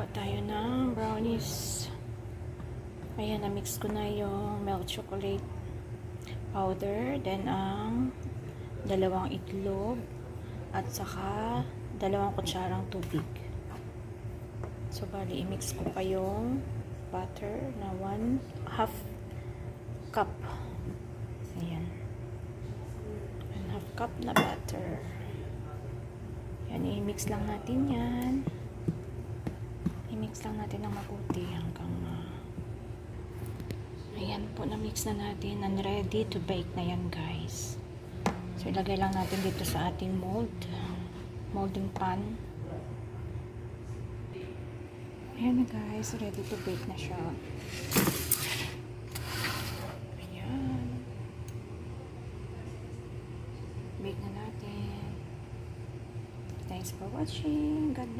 Gagawa tayo ng brownies. Ayan, na-mix ko na yung milk chocolate powder, then ang dalawang itlog, at saka dalawang kutsarang tubig. So, bali, i-mix ko pa yung butter na 1/2 cup. Ayan. 1/2 cup na butter. Ayan, i-mix lang natin yan. I-mix lang natin ng mabuti hanggang ayan po, na-mix na natin and ready to bake na yan, guys. So, ilagay lang natin dito sa ating molding pan. Ayan na, guys, ready to bake na siya. Ayan. Bake na natin. Thanks for watching. God bless.